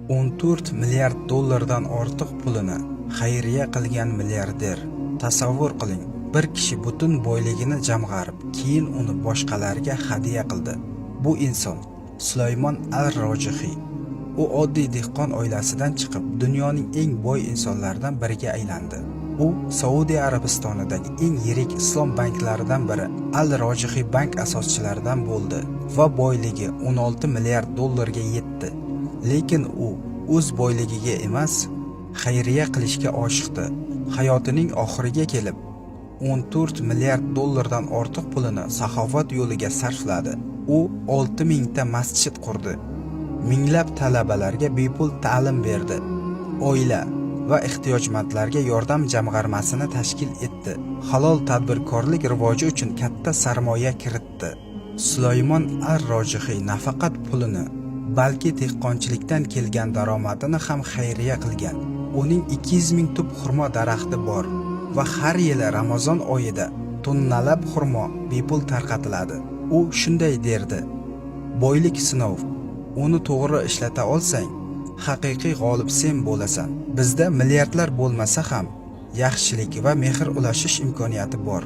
14 milliard dollardan ortiq pulini xayriya qilgan milliarder. Tasavvur qiling, bir kishi butun boyligini jamg'arib, keyin uni boshqalarga hadya qildi. Bu inson Sulaymon al-Rojihiy. U oddiy dehqon oilasidan chiqib, dunyoning eng boy insonlaridan biriga aylandi. U Saudiya Arabistonidagi eng yirik islom banklaridan biri Al-Rojihiy bank asoschilaridan bo'ldi va boyligi 16 milliard dollarga yetdi. Lekin u o'z boyligiga emas, xayriya qilishga oshiqdi. Hayotining oxiriga kelib 14 milliard dollardan ortiq pulini saxovat yo'liga sarfladi. U 6000 ta masjid qurdi. Minglab talabalarga bepul ta'lim berdi. Oila va ehtiyojmandlarga yordam jamg'armasini tashkil etdi. Halol tadbirkorlik rivoji uchun katta sarmoya kiritdi. Sulaymon al-Rojihiy nafaqat pulini, balki dehqonchilikdan kelgan daromadini ham xayriya qilgan. Uning 200 ming tup xurmo daraxti bor va har yili Ramazon oyida tonnalab xurmo bepul tarqatiladi. U shunday derdi: boylik sinov. Uni to'g'ri ishlata olsang, haqiqiy g'olib sen bo'lasan. Bizda milliardlar bo'lmasa ham yaxshilik va mehr ulashish imkoniyati bor.